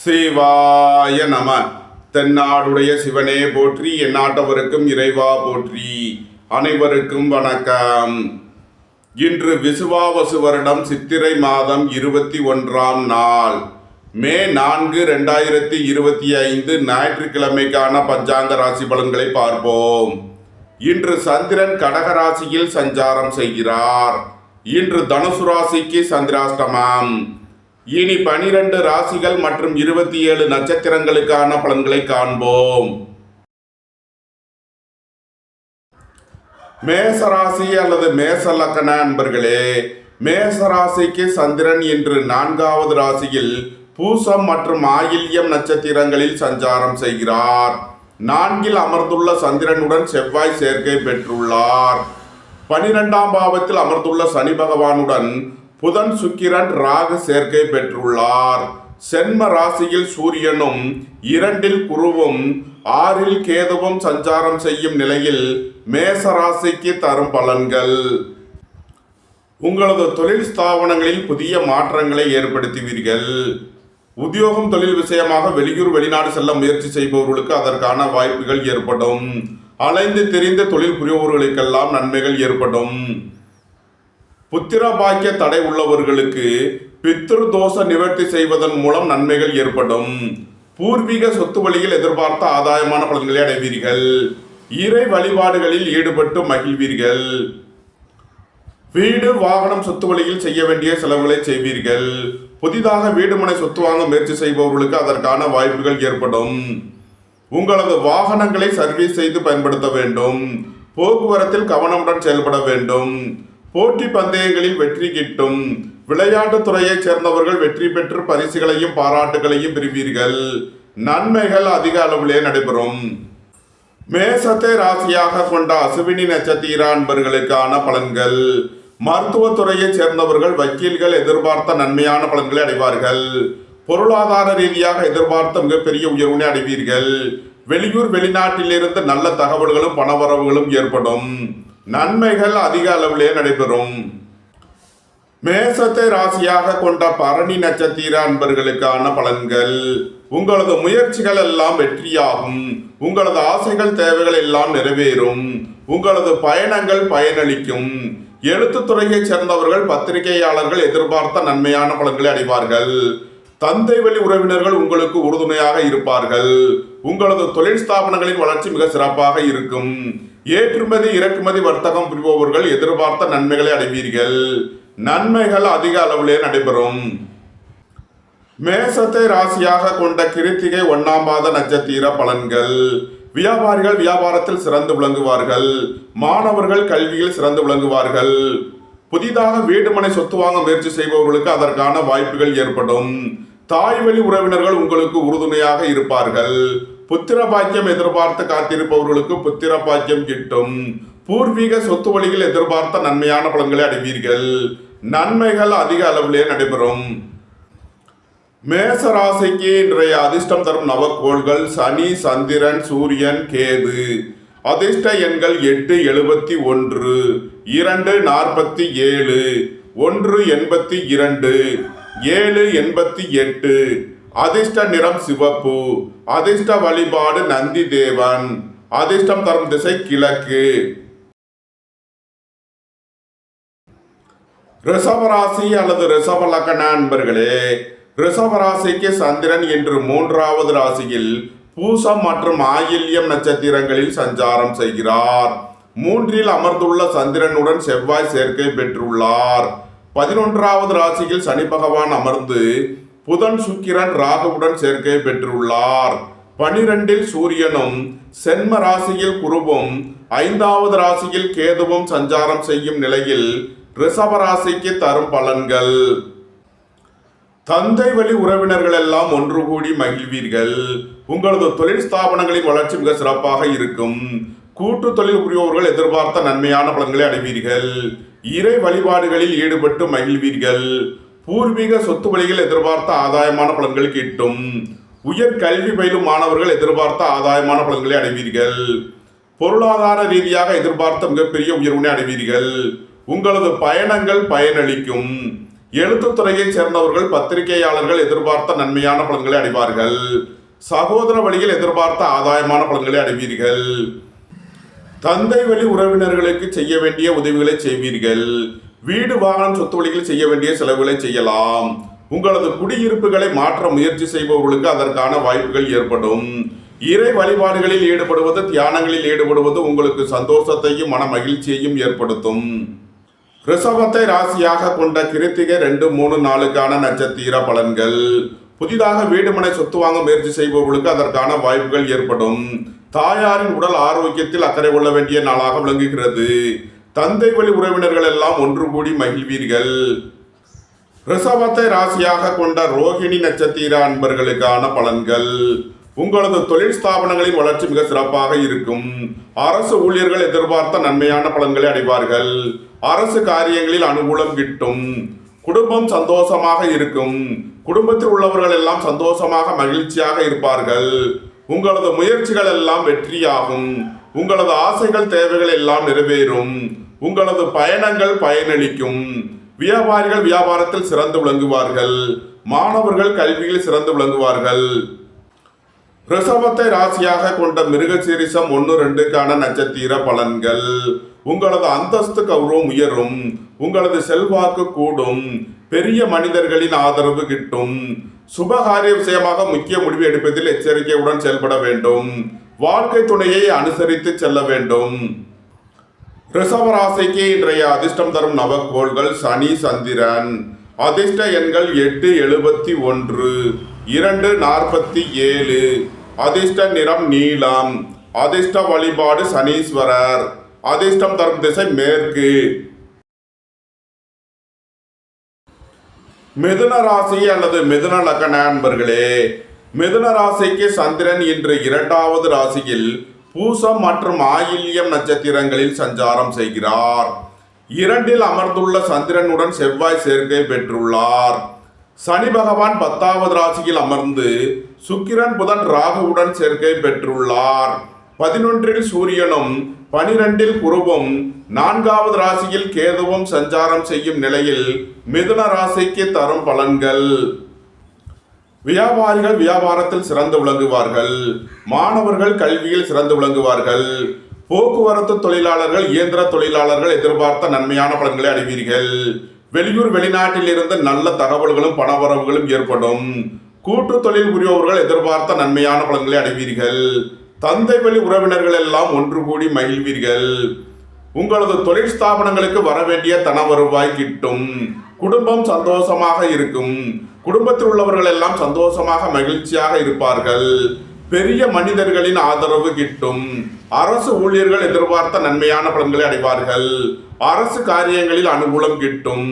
சிவாய நம. தென்னாடுடைய சிவனே போற்றி, எந்நாட்டவருக்கும் இறைவா போற்றி. அனைவருக்கும் வணக்கம். இன்று விசுவாவசு வருடம் சித்திரை மாதம் 21ஆம் நாள், மே 4, 2025 ஞாயிற்றுக்கிழமைக்கான பஞ்சாங்க ராசி பலன்களை பார்ப்போம். இன்று சந்திரன் கடக ராசியில் சஞ்சாரம் செய்கிறார். இன்று தனுசு ராசிக்கு சந்திராஷ்டமம். இனி 12 ராசிகள் மற்றும் 27 நட்சத்திரங்களுக்கான பலன்களை காண்போம். மேசராசி அல்லது மேச லக்ன அன்பர்களே, மேசராசிக்கு சந்திரன் இன்று 4வது ராசியில் பூசம் மற்றும் ஆயில்யம் நட்சத்திரங்களில் சஞ்சாரம் செய்கிறார். 4இல் அமர்ந்துள்ள சந்திரனுடன் செவ்வாய் சேர்க்கை பெற்றுள்ளார். 12ஆம் பாவத்தில் அமர்ந்துள்ள சனி பகவானுடன் புதன், சுக்கிரன், ராகு சேர்க்கை பெற்றுள்ளார். சென்ம ராசியில் சூரியனும் 2இல் குருவும் 6இல் கேதுவும் சஞ்சாரம் செய்யும் நிலையில் மேச ராசிக்கு தரும் பலன்கள். உங்களது தொழில் ஸ்தாபனங்களில் புதிய மாற்றங்களை ஏற்படுத்துவீர்கள். உத்தியோகம் தொழில் விஷயமாக வெளியூர் வெளிநாடு செல்ல முயற்சி செய்பவர்களுக்கு அதற்கான வாய்ப்புகள் ஏற்படும். அலைந்து தெரிந்த தொழில் புரிபவர்களுக்கெல்லாம் நன்மைகள் ஏற்படும். புத்திர பாக்கிய தடை உள்ளவர்களுக்கு பித்ரு தோஷ நிவர்த்தி செய்வதன் மூலம் நன்மைகள் ஏற்படும். பூர்வீக சொத்து வழியில் எதிர்பார்த்த ஆதாயமான பலன்களை அடைவீர்கள். இறை வழிபாடுகளில் ஈடுபட்டு மகிழ்வீர்கள். வீடு, வாகனம், சொத்து வழியில் செய்ய வேண்டிய செலவுகளை செய்வீர்கள். புதிதாக வீடுமனை சொத்து வாங்க முயற்சி செய்பவர்களுக்கு அதற்கான வாய்ப்புகள் ஏற்படும். உங்களது வாகனங்களை சர்வீஸ் செய்து பயன்படுத்த வேண்டும். போக்குவரத்தில் கவனமுடன் செயல்பட வேண்டும். போட்டி பந்தயங்களில் வெற்றி கிட்டும். விளையாட்டுத் துறையைச் சேர்ந்தவர்கள் வெற்றி பெற்று பரிசுகளையும் பாராட்டுகளையும் பெறுவீர்கள். நன்மைகள் அதிக அளவிலே நடைபெறும். மேசத்தை ராசியாக கொண்ட அசுவினி நட்சத்திர அன்பர்களுக்கான பலன்கள். மருத்துவத்துறையைச் சேர்ந்தவர்கள், வக்கீல்கள் எதிர்பார்த்த நன்மையான பலன்களை அடைவார்கள். பொருளாதார ரீதியாக எதிர்பார்த்த மிகப்பெரிய உயர்வினை அடைவீர்கள். வெளியூர் வெளிநாட்டிலிருந்து நல்ல தகவல்களும் பணவரவுகளும் ஏற்படும். நன்மைகள் அதிக அளவிலே நடைபெறும். மேசத்தை ராசியாக கொண்ட பரணி நட்சத்திர அன்பர்களுக்கான பலன்கள். உங்களது முயற்சிகள் எல்லாம் வெற்றியாகும். உங்களது ஆசைகள், தேவைகள் எல்லாம் நிறைவேறும். உங்களது பயணங்கள் பயனளிக்கும். எழுத்துத்துறையைச் சேர்ந்தவர்கள், பத்திரிகையாளர்கள் எதிர்பார்த்த நன்மையான பலன்களை அடைவார்கள். தந்தை வழி உறவினர்கள் உங்களுக்கு உறுதுணையாக இருப்பார்கள். உங்களது தொழில் ஸ்தாபனங்களின் வளர்ச்சி மிக சிறப்பாக இருக்கும். ஏற்றுமதி இறக்குமதி வர்த்தகம் புரிபவர்கள் எதிர்பார்த்த நன்மைகளை அடைவீர்கள். நன்மைகள் அதிக அளவிலே நடைபெறும். மேசத்தை ராசியாக கொண்ட கிருத்திகை 1ஆம் பாத நட்சத்திர பலன்கள். வியாபாரிகள் வியாபாரத்தில் சிறந்து விளங்குவார்கள். மாணவர்கள் கல்வியில் சிறந்து விளங்குவார்கள். புதிதாக வீடுமனை சொத்து வாங்க முயற்சி செய்பவர்களுக்கு அதற்கான வாய்ப்புகள் ஏற்படும். தாய் வழி உறவினர்கள் உங்களுக்கு உறுதுணையாக இருப்பார்கள். புத்திர பாக்கியம் எதிர்பார்த்து காத்திருப்பவர்களுக்கு புத்திர பாக்கியம் கிட்டும். பூர்வீக சொத்து வழியில் எதிர்பார்த்த நன்மையான பலன்களை அடைவீர்கள். நன்மைகள் அதிக அளவிலே நடைபெறும். மேச ராசிக்கு இன்றைய அதிர்ஷ்டம் தரும் நவக்கோள்கள் சனி, சந்திரன், சூரியன், கேது. அதிர்ஷ்ட எண்கள் 8, 71, 2, 47, 1, 82, 7, 88. அதிர்ஷ்ட நிறம் சிவப்பு. அதிர்ஷ்ட வழிபாடு நந்தி தேவன். அதிர்ஷ்டம் தரும் திசை கிழக்கு. ரிஷபராசி அல்லது ரிஷப லக்ன அன்பர்களே, ரிஷபராசிக்கு சந்திரன் இன்று 3வது ராசியில் பூசம் மற்றும் ஆயில்யம் நட்சத்திரங்களில் சஞ்சாரம் செய்கிறார். 3இல் அமர்ந்துள்ள சந்திரனுடன் செவ்வாய் சேர்க்கை பெற்றுள்ளார். 11வது ராசியில் சனி பகவான் அமர்ந்து புதன், சுக்கிரன், ராகுவுடன் சேர்க்கை பெற்றுள்ளார். 12இல் சூரியனும் சென்ம ராசியில் குருவும் 5வது ராசியில் கேதுவும் சஞ்சாரம் செய்யும் நிலையில் ரிஷபராசிக்கு தரும் பலன்கள். தந்தை வழி உறவினர்கள் எல்லாம் ஒன்று கூடி மகிழ்வீர்கள். உங்களது தொழில் ஸ்தாபனங்களின் வளர்ச்சி மிக சிறப்பாக இருக்கும். கூட்டு தொழில் புரிபவர்கள் எதிர்பார்த்த நன்மையான பலன்களை அடைவீர்கள். இறை வழிபாடுகளில் ஈடுபட்டு மகிழ்வீர்கள். பூர்வீக சொத்து வழியில் எதிர்பார்த்த ஆதாயமான பலன்கள் கிட்டும். உயர் கல்வி பயிலும் மாணவர்கள் எதிர்பார்த்த ஆதாயமான பலன்களை அடைவீர்கள். பொருளாதார ரீதியாக எதிர்பார்த்த மிகப்பெரிய உயர்வினை அடைவீர்கள். உங்களது பயணங்கள் பயனளிக்கும். எழுத்துத்துறையைச் சேர்ந்தவர்கள் பத்திரிகையாளர்கள் எதிர்பார்த்த நன்மையான பலன்களை அடைவார்கள். சகோதர வழியில் எதிர்பார்த்த ஆதாயமான பலன்களை அடைவீர்கள். தந்தை வழி உறவினர்களுக்கு செய்ய வேண்டிய உதவிகளை செய்வீர்கள். வீடு வாகனம் சொத்து வழியில் செய்ய வேண்டிய செலவுகளை செய்யலாம். உங்களது குடியிருப்புகளை மாற்ற முயற்சி செய்பவர்களுக்கு அதற்கான வாய்ப்புகள் ஏற்படும். இறை வழிபாடுகளில் ஈடுபடுவது, தியானங்களில் ஈடுபடுவது உங்களுக்கு சந்தோஷத்தையும் மன மகிழ்ச்சியையும் ஏற்படுத்தும். ரிஷபத்தை ராசியாக கொண்ட கிருத்திகை 2, 3, 4க்கான நட்சத்திர பலன்கள். புதிதாக வீடு மனை சொத்து வாங்க முயற்சி செய்பவர்களுக்கு அதற்கான வாய்ப்புகள் ஏற்படும். தாயாரின் உடல் ஆரோக்கியத்தில் அக்கறை கொள்ள வேண்டிய நாளாக விளங்குகிறது. தந்தை வழி உறவினர்கள் எல்லாம் ஒன்று கூடி மகிழ்வீர்கள். ரிஷபத்தை ராசியாக கொண்ட ரோகிணி நட்சத்திர அன்பர்களுக்கான பலன்கள். உங்களது தொழில் ஸ்தாபனங்களின் வளர்ச்சி மிக சிறப்பாக இருக்கும். அரசு ஊழியர்கள் எதிர்பார்த்த நன்மையான பலன்களை அடைவார்கள். அரசு காரியங்களில் அனுகூலம் கிட்டும். குடும்பம் சந்தோஷமாக இருக்கும். குடும்பத்தில் உள்ளவர்கள் எல்லாம் சந்தோஷமாக மகிழ்ச்சியாக இருப்பார்கள். உங்களது முயற்சிகள் எல்லாம் வெற்றியாகும். உங்களது ஆசைகள் தேவைகள் எல்லாம் நிறைவேறும். உங்களது பயணங்கள் பயனளிக்கும். வியாபாரிகள் வியாபாரத்தில் சிறந்து விளங்குவார்கள். மாணவர்கள் கல்வியில் சிறந்து விளங்குவார்கள். ரிஷபத்தை ராசியாக கொண்ட மிருகசீரிஷம் 1, 2க்கான நட்சத்திர பலன்கள். உங்களது அந்தஸ்து கௌரவம் உயரும். உங்களது செல்வாக்கு கூடும். பெரிய மனிதர்களின் ஆதரவு கிட்டும். சுபகாரிய விஷயமாக முக்கிய முடிவு எடுப்பதில் எச்சரிக்கையுடன் செயல்பட வேண்டும். வாழ்க்கை துணையை அனுசரித்து செல்ல வேண்டும். ரிஷபராசிக்கு இன்றைய அதிர்ஷ்டம் தரும் நவக்கோள்கள் சனி, சந்திரன். அதிர்ஷ்ட எண்கள் 8, 71, 2, 47. அதிர்ஷ்ட நிறம் நீலம். அதிர்ஷ்ட வழிபாடு சனீஸ்வரர். அதிர்ஷ்டம் தரும் திசை மேற்கு. மிதுன ராசி அல்லது மிதுன லக்ன அன்பர்களே, மிதுன ராசிக்கு சந்திரன் இன்று 2வது ராசியில் பூசம் மற்றும் ஆயில்யம் நட்சத்திரங்களில் சஞ்சாரம் செய்கிறார். 2ல் அமர்ந்துள்ள சந்திரனுடன் செவ்வாய் சேர்க்கை பெற்றுள்ளார். சனி பகவான் 10வது ராசியில் அமர்ந்து சுக்கிரன், புதன், ராகுவுடன் சேர்க்கை பெற்றுள்ளார். 11ல் சூரியனும் 12ல் குருவும் 4வது ராசியில் கேதுவும் சஞ்சாரம் செய்யும் நிலையில் மிதுன ராசிக்கு தரும் பலன்கள். வியாபாரிகள் வியாபாரத்தில் சிறந்து விளங்குவார்கள். மாணவர்கள் கல்வியில் சிறந்து விளங்குவார்கள். போக்குவரத்து தொழிலாளர்கள், இயந்திர தொழிலாளர்கள் எதிர்பார்த்த நன்மையான பலன்களை அடைவீர்கள். வெளியூர் வெளிநாட்டில் இருந்து நல்ல தகவல்களும் பணவரவுகளும் ஏற்படும். கூட்டு தொழில் புரிபவர்கள் எதிர்பார்த்த நன்மையான பலன்களை அடைவீர்கள். தந்தை வழி உறவினர்கள் எல்லாம் ஒன்று கூடி மகிழ்வீர்கள். உங்களது தொழில் ஸ்தாபனங்களுக்கு வரவேண்டிய தன வருவாய் கிட்டும். குடும்பம் சந்தோஷமாக இருக்கும். குடும்பத்தில் உள்ளவர்கள் எல்லாம் சந்தோஷமாக மகிழ்ச்சியாக இருப்பார்கள். பெரிய மனிதர்களின் ஆதரவு கிட்டும். அரசு ஊழியர்கள் எதிர்பார்த்த நன்மையான பலன்களை அடைவார்கள். அரசு காரியங்களில் அனுகூலம் கிட்டும்.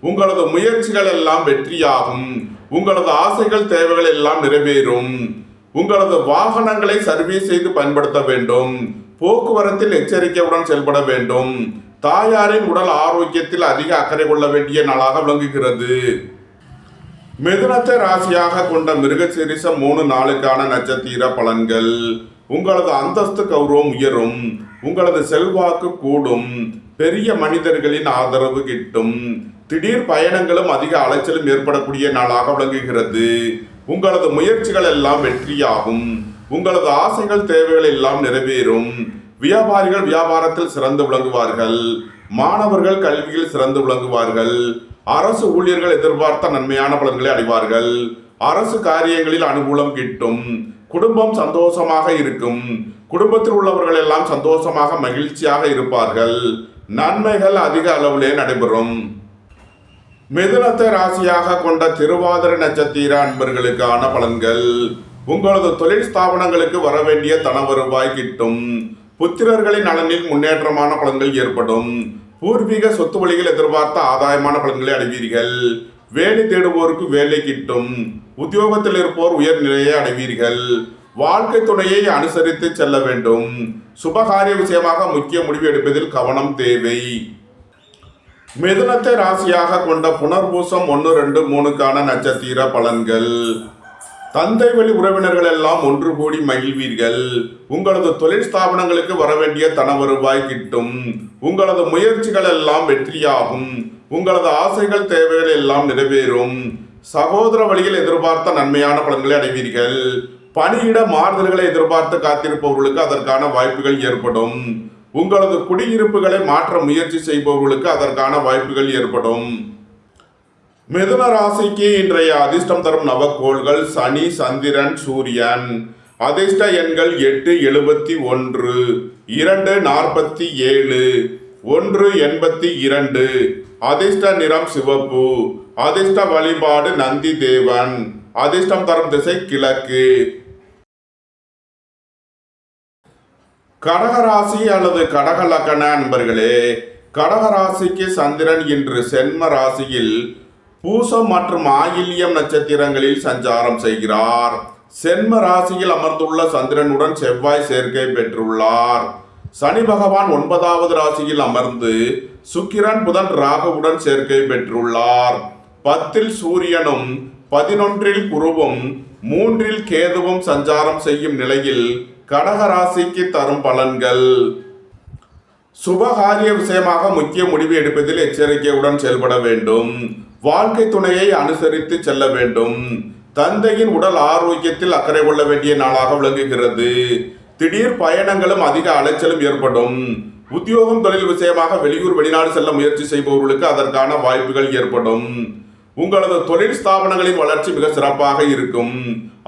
உங்களது முயற்சிகள் எல்லாம் வெற்றியாகும். உங்களது ஆசைகள் தேவைகள் எல்லாம் நிறைவேறும். உங்களது வாகனங்களை சர்வீஸ் செய்து பயன்படுத்த வேண்டும். போக்குவரத்தில் எச்சரிக்கையுடன் செயல்பட வேண்டும். தாயாரின் உடல் ஆரோக்கியத்தில் அதிக அக்கறை கொள்ள வேண்டிய நாளாக விளங்குகிறது. மிதுனத்தை ராசியாக கொண்ட மிருகசீரிஷம் 3, 4க்கான நட்சத்திர பலன்கள். உங்களது அந்தஸ்து கௌரவம் உயரும். உங்களது செல்வாக்கு கூடும். பெரிய மனிதர்களின் ஆதரவு கிட்டும். திடீர் பயணங்களும் அதிக அலைச்சலும் ஏற்படக்கூடிய நாளாக விளங்குகிறது. உங்களது முயற்சிகள் எல்லாம் வெற்றியாகும். உங்களது ஆசைகள் தேவைகள் எல்லாம் நிறைவேறும். வியாபாரிகள் வியாபாரத்தில் சிறந்து விளங்குவார்கள். மாணவர்கள் கல்வியில் சிறந்து விளங்குவார்கள். அரசு ஊழியர்கள் எதிர்பார்த்த நன்மையான பலன்களை அடைவார்கள். அரசு காரியங்களில் அனுகூலம் கிட்டும். குடும்பம் சந்தோஷமாக இருக்கும். குடும்பத்தில் உள்ளவர்கள் எல்லாம் சந்தோஷமாக மகிழ்ச்சியாக இருப்பார்கள். நன்மைகள் அதிக அளவிலே நடைபெறும். மிதுனத்தை ராசியாக கொண்ட திருவாதிரை நட்சத்திர அன்பர்களுக்கான பலன்கள். உங்களது தொழில் ஸ்தாபனங்களுக்கு வரவேண்டிய தன வருவாய் கிட்டும். புத்திரர்களின் நலனில் முன்னேற்றமான பலன்கள் ஏற்படும். பூர்வீக சொத்து வழியில் எதிர்பார்த்த ஆதாயமான பலன்களை அடைவீர்கள். வேலை தேடுவோருக்கு வேலை கிட்டும். உத்தியோகத்தில் இருப்போர் உயர்நிலையை அடைவீர்கள். வாழ்க்கை துணையை அனுசரித்து செல்ல வேண்டும். சுபகாரிய விஷயமாக முக்கிய முடிவு எடுப்பதில் கவனம் தேவை. மிதுனத்தை ராசியாக கொண்ட புனர்பூசம் 1, 2, 3க்கான நட்சத்திர பலன்கள். தந்தை வழி உறவினர்கள் எல்லாம் ஒன்று கூடி மகிழ்வீர்கள். உங்களது தொழில் ஸ்தாபனங்களுக்கு வரவேண்டிய தன வருவாய் கிட்டும். உங்களது முயற்சிகள் எல்லாம் வெற்றியாகும். உங்களது ஆசைகள் தேவைகள் எல்லாம் நிறைவேறும். சகோதர வழியில் எதிர்பார்த்த நன்மையான பலன்களை அடைவீர்கள். பணியிட மாறுதல்களை எதிர்பார்த்து காத்திருப்பவர்களுக்கு அதற்கான வாய்ப்புகள் ஏற்படும். உங்களது குடியிருப்புகளை மாற்ற முயற்சி செய்பவர்களுக்கு அதற்கான வாய்ப்புகள் ஏற்படும். மிதுன ராசிக்கு இன்றைய அதிர்ஷ்டம் தரும் நவக்கோள்கள் சனி, சந்திரன், சூரியன். அதிர்ஷ்ட எண்கள் 8, 71, 2, 47, 1, 82. அதிர்ஷ்ட நிறம் சிவப்பு. அதிர்ஷ்ட வழிபாடு நந்தி தேவன். அதிர்ஷ்டம் தரும் திசை கிழக்கு. கடகராசி அல்லது கடக லக்ன அன்பர்களே, கடகராசிக்கு சந்திரன் இன்று சென்ம ராசியில் பூசம் மற்றும் ஆயில்யம் நட்சத்திரங்களில் சஞ்சாரம் செய்கிறார். சென்ம ராசியில் அமர்ந்துள்ள சந்திரனுடன் செவ்வாய் சேர்க்கை பெற்றுள்ளார். சனி பகவான் 9வது ராசியில் அமர்ந்து சுக்கிரன், புதன், ராகுவுடன் சேர்க்கை பெற்றுள்ளார். 10ல் சூரியனும் 11ல் குருவும் 3ல் கேதுவும் சஞ்சாரம் செய்யும் நிலையில் கடகராசிக்கு தரும் பலன்கள். சுபகாரிய விஷயமாக முக்கிய முடிவு எடுப்பதில் எச்சரிக்கையுடன் செயல்பட வேண்டும். வாழ்க்கை துணையை அனுசரித்து செல்ல வேண்டும். தந்தையின் உடல் ஆரோக்கியத்தில் அக்கறை கொள்ள வேண்டிய நாளாக விளங்குகிறது. திடீர் பயணங்களும் அதிக அலைச்சலும் ஏற்படும். உத்தியோகம், தொழில் விஷயமாக வெளியூர், வெளிநாடு செல்ல முயற்சி செய்பவர்களுக்கு அதற்கான வாய்ப்புகள் ஏற்படும். உங்களது தொழில் ஸ்தாபனங்களின் வளர்ச்சி மிக சிறப்பாக இருக்கும்.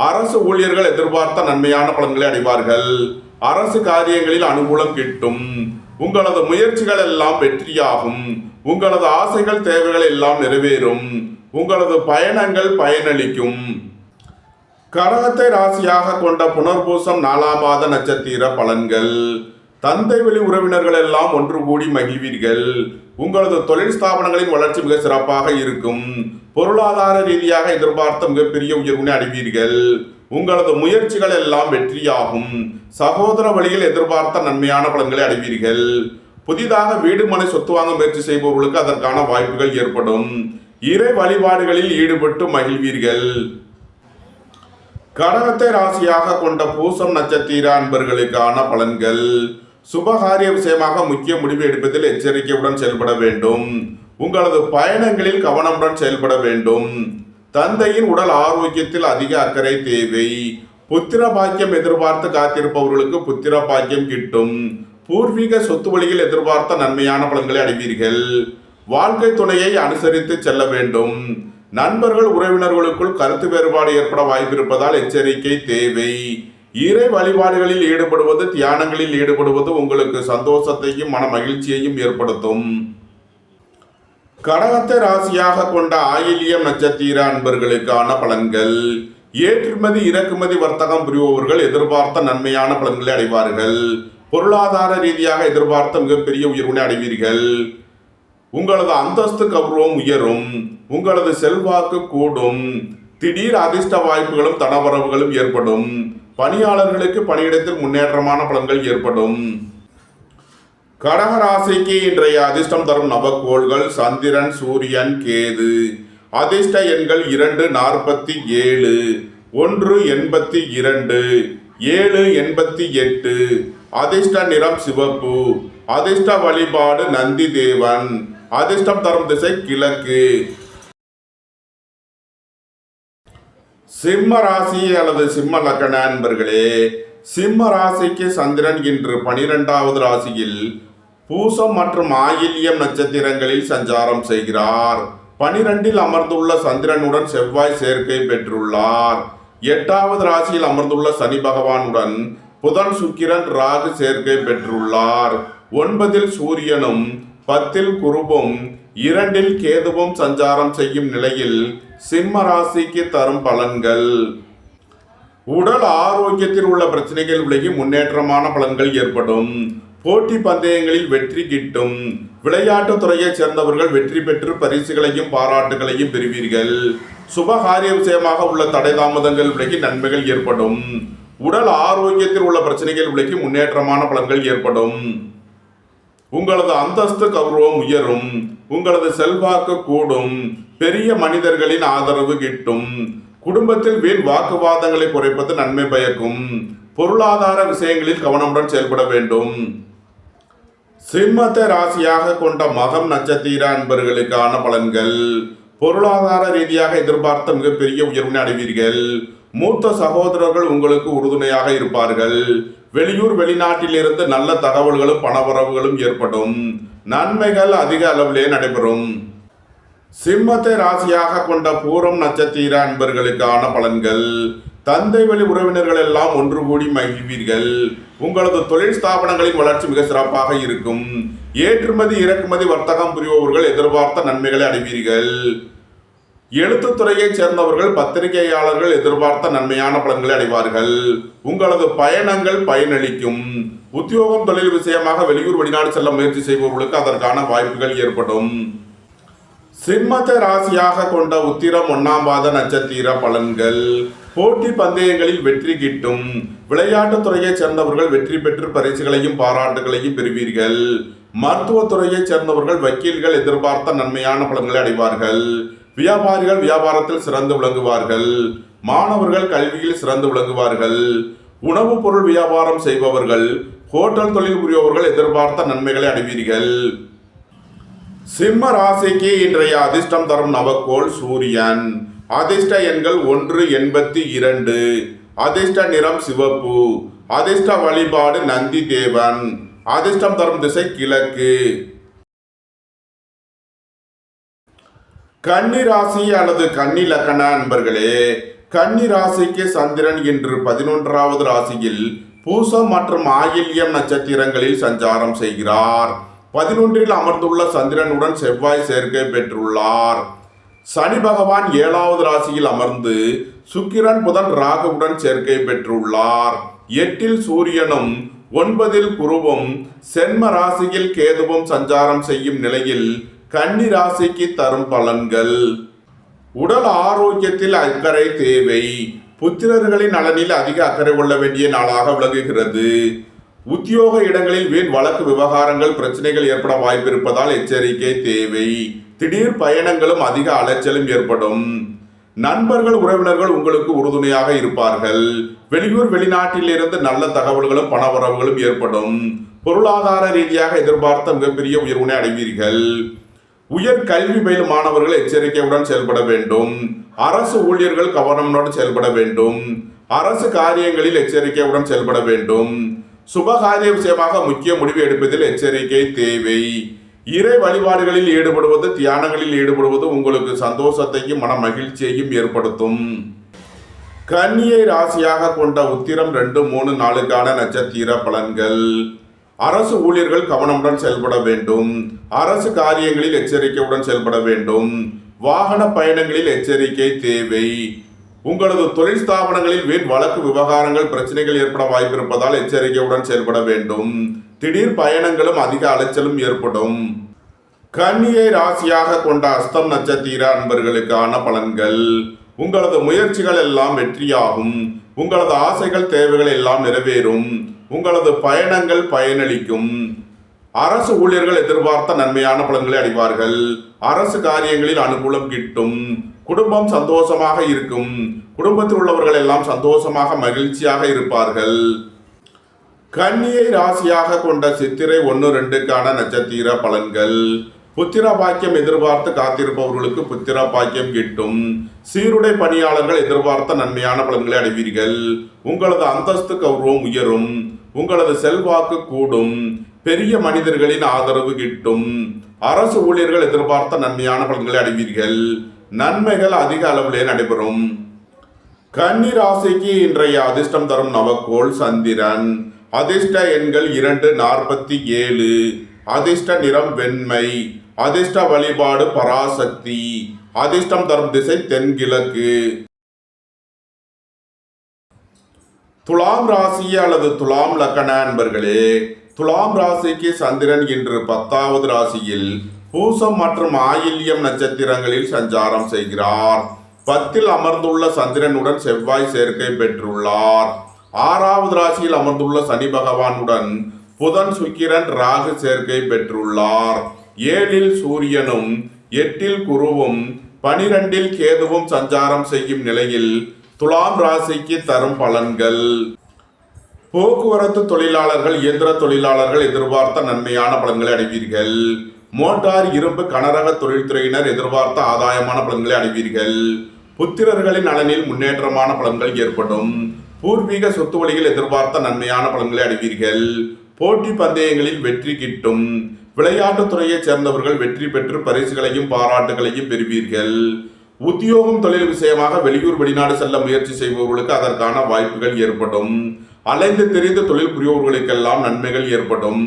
அரசு ஊழியர்கள் எதிர்பார்த்த நன்மையான பலன்களை அடைவார்கள். அரசு காரியங்களில் அனுகூலம் கிட்டும். உங்களது முயற்சிகள் எல்லாம் வெற்றியாகும். உங்களது ஆசைகள் தேவைகள் எல்லாம் நிறைவேறும். உங்களது பயணங்கள் பயனளிக்கும். கடகத்தை ராசியாக கொண்ட புனர்பூசம் 4ஆம் பாத நட்சத்திர பலன்கள். தந்தை வழி உறவினர்கள் எல்லாம் ஒன்று கூடி மகிழ்வீர்கள். உங்களது தொழில் ஸ்தாபனங்களின் வளர்ச்சி மிக சிறப்பாக இருக்கும். பொருளாதார ரீதியாக எதிர்பார்த்த மிகப்பெரிய உயர்வினை அடைவீர்கள். உங்களது முயற்சிகள் எல்லாம் வெற்றியாகும். சகோதர வழியில் எதிர்பார்த்த நன்மையான பலன்களை அடைவீர்கள். புதிதாக வீடு, மனை, சொத்து வாங்க முயற்சி செய்பவர்களுக்கு அதற்கான வாய்ப்புகள் ஏற்படும். இறை வழிபாடுகளில் ஈடுபட்டு மகிழ்வீர்கள். கடகத்தை ராசியாக கொண்ட பூசம் நட்சத்திர அன்பர்களுக்கான பலன்கள். சுபகாரிய விஷயமாக முக்கிய முடிவு எடுப்பதில் எச்சரிக்கையுடன் செயல்பட வேண்டும். உங்களது பயணங்களில் கவனமுடன் செயல்பட வேண்டும். தந்தையின் உடல் ஆரோக்கியத்தில் அதிக அக்கறை தேவை. புத்திர பாக்கியம் எதிர்பார்த்து காத்திருப்பவர்களுக்கு புத்திர பாக்கியம் கிட்டும். பூர்வீக சொத்து வழியில் எதிர்பார்த்த நன்மையான பலன்களை அடைவீர்கள். வாழ்க்கை துணையை அனுசரித்து செல்ல வேண்டும். நண்பர்கள், உறவினர்களுக்குள் கருத்து வேறுபாடு ஏற்பட வாய்ப்பிருப்பதால் எச்சரிக்கை தேவை. இறை வழிபாடுகளில் ஈடுபடுவது, தியானங்களில் ஈடுபடுவது உங்களுக்கு சந்தோஷத்தையும் மன மகிழ்ச்சியையும் ஏற்படுத்தும். கடகத்தை ராசியாக கொண்ட ஆயில்யம் நட்சத்திர அன்பர்களுக்கான பலன்கள். ஏற்றுமதி, இறக்குமதி வர்த்தகம் புரிபவர்கள் எதிர்பார்த்த நன்மையான பலன்களை அடைவார்கள். பொருளாதார ரீதியாக எதிர்பார்த்த மிகப்பெரிய உயர்வினை அடைவீர்கள். உங்களது அந்தஸ்து, கௌரவம் உயரும். உங்களது செல்வாக்கு கூடும். திடீர் அதிர்ஷ்ட வாய்ப்புகளும் தனவரவுகளும் ஏற்படும். பணியாளர்களுக்கு பணியிடத்தில் முன்னேற்றமான பலன்கள் ஏற்படும். கடகராசிக்கு இன்றைய அதிர்ஷ்டம் தரும் நவக்கோள்கள் சந்திரன், சூரியன், கேது. அதிர்ஷ்ட எண்கள் 2, 47, 1, 82, 7, 88. அதிர்ஷ்ட நிறம் சிவப்பு. அதிர்ஷ்ட வழிபாடு நந்தி தேவன். அதிர்ஷ்டம் தரும் திசை கிழக்கு. சிம்ம ராசி அல்லது சிம்ம லக்ன அன்பர்களே, சிம்ம ராசிக்கு சந்திரன் இன்று 12வது ராசியில் பூசம் மற்றும் ஆயில்யம் நட்சத்திரங்களில் சஞ்சாரம் செய்கிறார். 12ல் அமர்ந்துள்ள சந்திரனுடன் செவ்வாய் சேர்க்கை பெற்றுள்ளார். 8வது ராசியில் அமர்ந்துள்ள சனி பகவானுடன் புதன், சுக்கிரன், ராகு சேர்க்கை பெற்றுள்ளார். 9ல் சூரியனும் 10ல் குருவும் 2ல் கேதுவும் சஞ்சாரம் செய்யும் நிலையில் சிம்ம ராசிக்கு தரும் பலன்கள். உடல் ஆரோக்கியத்தில் உள்ள பிரச்சனைகள் விலகி முன்னேற்றமான பலன்கள் ஏற்படும். போட்டி பந்தயங்களில் வெற்றி கிட்டும். விளையாட்டுத் துறையைச் சேர்ந்தவர்கள் வெற்றி பெற்று பரிசுகளையும் பாராட்டுகளையும் பெறுவீர்கள். சுபகாரிய விஷயமாக உள்ள தடை தாமதங்கள் விலகி நன்மைகள் ஏற்படும். உடல் ஆரோக்கியத்தில் உள்ள பிரச்சனைகள் விலகி முன்னேற்றமான பலன்கள் ஏற்படும். உங்களது அந்தஸ்து, கௌரவம் உயரும். உங்களது செல்வாக்கு கூடும். பெரிய மனிதர்களின் ஆதரவு கிட்டும். குடும்பத்தில் வீண் வாக்குவாதங்களை குறைப்பது நன்மை பயக்கும். பொருளாதார விஷயங்களில் கவனமுடன் செயல்பட வேண்டும். சிம்மத்தை ராசியாக கொண்ட மகம் நட்சத்திர அன்பர்களுக்கான பலன்கள். பொருளாதார ரீதியாக எதிர்பார்த்த மிகப்பெரிய உயர்வினை அடைவீர்கள். மூத்த சகோதரர்கள் உங்களுக்கு உறுதுணையாக இருப்பார்கள். வெளியூர் வெளிநாட்டில் இருந்து நல்ல தகவல்களும் பணவரவுகளும் ஏற்படும். நன்மைகள் அதிக அளவிலே நடைபெறும். சிம்மத்தை ராசியாக கொண்ட பூரம் நட்சத்திர அன்பர்களுக்கான பலன்கள். தந்தை வழி உறவினர்கள் எல்லாம் ஒன்று கூடி மகிழ்வீர்கள். உங்களது தொழில் ஸ்தாபனங்களின் வளர்ச்சி மிக சிறப்பாக இருக்கும். ஏற்றுமதி இறக்குமதி வர்த்தகம் புரிபவர்கள் எதிர்பார்த்த நன்மைகளை அடைவீர்கள். எழுத்துத்துறையைச் சேர்ந்தவர்கள் பத்திரிகையாளர்கள் எதிர்பார்த்த நன்மையான பலன்களை அடைவார்கள். உங்களது பயணங்கள் பயனளிக்கும். உத்தியோகம் தொழில் விஷயமாக வெளியூர் வெளிநாடு செல்ல முயற்சி செய்பவர்களுக்கு அதற்கான வாய்ப்புகள் ஏற்படும். சிம்மத்தை ராசியாக கொண்ட உத்திரம் 1ஆம் பாத நட்சத்திர பலன்கள். போட்டி பந்தயங்களில் வெற்றி கிட்டும். விளையாட்டுத் துறையைச் சேர்ந்தவர்கள் வெற்றி பெற்று பரிசுகளையும் பாராட்டுகளையும் பெறுவீர்கள். மருத்துவத்துறையைச் சேர்ந்தவர்கள் வக்கீல்கள் எதிர்பார்த்த நன்மையான பலன்களை அடைவார்கள். வியாபாரிகள் வியாபாரத்தில் சிறந்து விளங்குவார்கள். மாணவர்கள் கல்வியில் சிறந்து விளங்குவார்கள். உணவுப் பொருள் வியாபாரம் செய்பவர்கள் ஹோட்டல் தொழில் புரிபவர்கள் எதிர்பார்த்த நன்மைகளை அடைவீர்கள். சிம்ம ராசிக்கு இன்றைய அதிர்ஷ்டம் தரும் நவக்கோள் சூரியன். அதிர்ஷ்ட எண்கள் 182. அதிர்ஷ்ட நிறம் சிவப்பு. அதிர்ஷ்ட வழிபாடு நந்தி தேவன். அதிர்ஷ்டம் தரும் திசை கிழக்கு. கன்னி ராசி அல்லது கன்னி லக்கண அன்பர்களே, கன்னி ராசிக்கு சந்திரன் இன்று 11வது ராசியில் பூசம் மற்றும் ஆயில்யம் நட்சத்திரங்களில் சஞ்சாரம் செய்கிறார். 11இல் அமர்ந்துள்ள சந்திரனுடன் செவ்வாய் சேர்க்கை பெற்றுள்ளார். சனி பகவான் 7வது ராசியில் அமர்ந்து சுக்கிரன் புதன் ராகுவுடன் சேர்க்கை பெற்றுள்ளார். 8இல் சூரியனும் 9இல் குருவும் சென்ம ராசியில் கேதுவும் சஞ்சாரம் செய்யும் நிலையில் கன்னி ராசிக்கு தரும் பலன்கள். உடல் ஆரோக்கியத்தில் அக்கறை தேவை. புத்திரர்களின் நலனில் அதிக அக்கறை கொள்ள வேண்டிய நாளாக விளங்குகிறது. உத்தியோக இடங்களில் வீண் வழக்கு விவகாரங்கள் பிரச்சனைகள் ஏற்பட வாய்ப்பு இருப்பதால் எச்சரிக்கை தேவை. திடீர் பயணங்களும் அதிக அலைச்சலும் ஏற்படும். நண்பர்கள் உறவினர்கள் உங்களுக்கு உறுதுணையாக இருப்பார்கள். வெளியூர் வெளிநாட்டில் இருந்து நல்ல தகவல்களும் பணவரவுகளும் ஏற்படும். பொருளாதார ரீதியாக எதிர்பார்த்த மிகப்பெரிய உயர்வினை அடைவீர்கள். உயர் கல்வி பயிலும் மாணவர்கள் எச்சரிக்கையுடன் செயல்பட வேண்டும். அரசு ஊழியர்கள் கவனமுடன் செயல்பட வேண்டும். அரசு காரியங்களில் எச்சரிக்கையுடன் செயல்பட வேண்டும். சுபகாரிய விஷயமாக முக்கிய முடிவு எடுப்பதில் எச்சரிக்கை தேவை. இறை வழிபாடுகளில் ஈடுபடுவது தியானங்களில் ஈடுபடுவது உங்களுக்கு சந்தோஷத்தையும் மன மகிழ்ச்சியையும் ஏற்படுத்தும். கன்னியை ராசியாக கொண்ட உத்திரம் 2, 3, 4 நட்சத்திர பலன்கள். அரசு ஊழியர்கள் கவனமுடன் செயல்பட வேண்டும். அரசு காரியங்களில் எச்சரிக்கையுடன் செயல்பட வேண்டும். வாகன பயணங்களில் எச்சரிக்கை தேவை. உங்களது தொழில் ஸ்தாபனங்களில் வீண் வழக்கு விவகாரங்கள் பிரச்சனைகள் ஏற்பட வாய்ப்பிருப்பதால் எச்சரிக்கையுடன் செயல்பட வேண்டும். திடீர் பயணங்களும் அதிக அலைச்சலும் ஏற்படும். கன்னியை ராசியாக கொண்ட அஸ்தம் நட்சத்திர அன்பர்களுக்கான பலன்கள். உங்களது முயற்சிகள் எல்லாம் வெற்றியாகும். உங்களது ஆசைகள் தேவைகள் எல்லாம் நிறைவேறும். உங்களது பயணங்கள் பயனளிக்கும். அரசு ஊழியர்கள் எதிர்பார்த்த நன்மையான பலன்களை அடைவார்கள். அரசு காரியங்களில் அனுகூலம் கிட்டும். குடும்பம் சந்தோஷமாக இருக்கும். குடும்பத்தில் உள்ளவர்கள் எல்லாம் சந்தோஷமாக மகிழ்ச்சியாக இருப்பார்கள். கன்னியை ராசியாக கொண்ட சித்திரை 1, 2 நட்சத்திர பலன்கள். புத்திர பாக்கியம் எதிர்பார்த்து காத்திருப்பவர்களுக்கு புத்திர பாக்கியம் கிட்டும். சீருடை பணியாளர்கள் எதிர்பார்த்த நன்மையான பலன்களை அடைவீர்கள். உங்களது அந்தஸ்து கௌரவம் உயரும். உங்களது செல்வாக்கு கூடும். பெரிய மனிதர்களின் ஆதரவு கிட்டும். அரசு ஊழியர்கள் எதிர்பார்த்த நன்மையான பலன்களை அடைவீர்கள். நன்மைகள் அதிக அளவிலே நடைபெறும். கன்னி ராசிக்கு இன்றைய அதிர்ஷ்டம் தரும் நவக்கோள் சந்திரன். அதிர்ஷ்ட எண்கள் 2, 47. அதிர்ஷ்ட நிறம் வெண்மை. அதிர்ஷ்ட வழிபாடு பராசக்தி. அதிர்ஷ்டம் தரும் திசை தென்கிழக்கு. துலாம் ராசி அல்லது துலாம் லக்கண அன்பர்களே, துலாம் ராசிக்கு சந்திரன் இன்று 10வது ராசியில் பூசம் மற்றும் ஆயில்யம் நட்சத்திரங்களில் சஞ்சாரம் செய்கிறார். 10இல் அமர்ந்துள்ள சந்திரனுடன் செவ்வாய் சேர்க்கை பெற்றுள்ளார். 6வது ராசியில் அமர்ந்துள்ள சனி பகவானுடன் புதன் சுக்கிரன் ராகு சேர்க்கை பெற்றுள்ளார். 7இல் சூரியனும் 8இல் குருவும் 12 கேதுவும் சஞ்சாரம் செய்யும் நிலையில் துலாம் ராசிக்கு தரும் பலன்கள். போக்குவரத்து தொழிலாளர்கள், இயந்திர தொழிலாளர்கள் எதிர்பார்த்த நன்மையான பலன்களை அடைவீர்கள். மோட்டார், இரும்பு, கனரக தொழில்துறையினர் எதிர்பார்த்த ஆதாயமான பலன்களை அடைவீர்கள். புத்திரர்களின் நலனில் முன்னேற்றமான பலன்கள் ஏற்படும். பூர்வீக சொத்து வழியில் எதிர்பார்த்த நன்மையான பலன்களை அடைவீர்கள். போட்டி பந்தயங்களில் வெற்றி கிட்டும். விளையாட்டுத் துறையைச் சேர்ந்தவர்கள் வெற்றி பெற்று பரிசுகளையும் பாராட்டுகளையும் பெறுவீர்கள். உத்தியோகம், தொழில் விஷயமாக வெளியூர் வெளிநாடு செல்ல முயற்சி செய்பவர்களுக்கு அதற்கான வாய்ப்புகள் ஏற்படும். அலைந்து தெரிந்து தொழில் புரியோர்களுக்கெல்லாம் நன்மைகள் ஏற்படும்.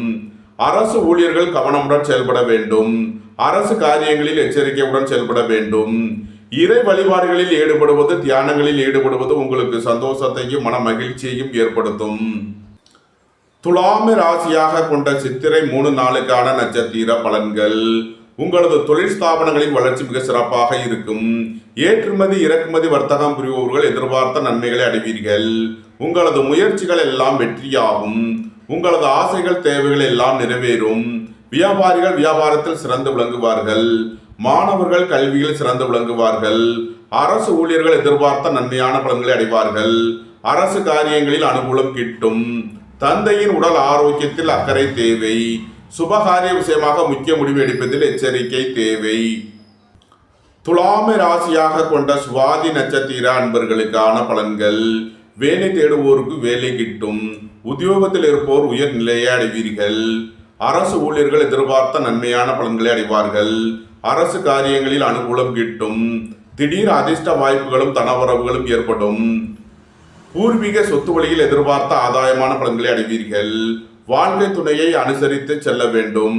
அரசு ஊழியர்கள் கவனமுடன் செயல்பட வேண்டும். அரசு காரியங்களில் எச்சரிக்கையுடன் செயல்பட வேண்டும். இறை வழிபாடுகளில் ஈடுபடுவது, தியானங்களில் ஈடுபடுவது உங்களுக்கு சந்தோஷத்தையும் மன மகிழ்ச்சியையும் ஏற்படுத்தும். துலாம ராசியாக கொண்ட சித்திரை 3 நாளுக்கான நட்சத்திர பலன்கள். உங்களது தொழில் ஸ்தாபனங்களின் வளர்ச்சி மிக சிறப்பாக இருக்கும். ஏற்றுமதி இறக்குமதி வர்த்தகம் புரிபவர்கள் எதிர்பார்த்த நன்மைகளை அடைவீர்கள். உங்களது முயற்சிகள் எல்லாம் வெற்றியாகும். உங்களது ஆசைகள், தேவைகள் எல்லாம் நிறைவேறும். வியாபாரிகள் வியாபாரத்தில் சிறந்து விளங்குவார்கள். மாணவர்கள் கல்வியில் சிறந்து விளங்குவார்கள். அரசு ஊழியர்கள் எதிர்பார்த்த நன்மையான பலன்களை அடைவார்கள். அரசு காரியங்களில் அனுகூலம் கிட்டும். தந்தையின் உடல் ஆரோக்கியத்தில் அக்கறை தேவை. சுபகாரிய விஷயமாக முக்கிய முடிவு எடுப்பதில் எச்சரிக்கை தேவை. துலாம ராசியாக கொண்ட சுவாதி நட்சத்திர அன்பர்களுக்கான பலன்கள். வேலை தேடுவோருக்கு வேலை கிட்டும். உத்தியோகத்தில் இருப்போர் உயர் நிலையை அடைவீர்கள். அரசு ஊழியர்கள் எதிர்பார்த்த நன்மையான பலன்களை அடைவார்கள். அரசு காரியங்களில் அனுகூலம் கிட்டும். திடீர் அதிர்ஷ்ட வாய்ப்புகளும் தனவரவுகளும் ஏற்படும். பூர்வீக சொத்து வழியில் எதிர்பார்த்த ஆதாயமான பலன்களை அடைவீர்கள். வாழ்க்கை துணையை அனுசரித்து செல்ல வேண்டும்.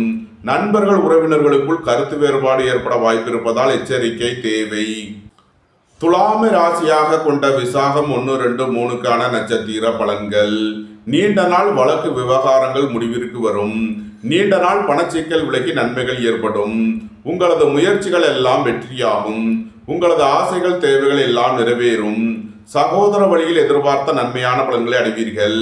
நண்பர்கள் உறவினர்களுக்குள் கருத்து வேறுபாடு ஏற்பட வாய்ப்பு இருப்பதால் எச்சரிக்கை தேவை. துலாம ராசியாக கொண்ட விசாகம் 1, 2, 3க்கான நட்சத்திர பலன்கள். நீண்ட நாள் வழக்கு விவகாரங்கள் முடிவிற்கு வரும். நீண்ட நாள் பணச்சிக்கல் விலகி நன்மைகள் ஏற்படும். உங்களது முயற்சிகள் எல்லாம் வெற்றியாகும். உங்களது ஆசைகள், தேவைகள் எல்லாம் நிறைவேறும். சகோதர வழியில் எதிர்பார்த்த நன்மையான பலன்களை அடைவீர்கள்.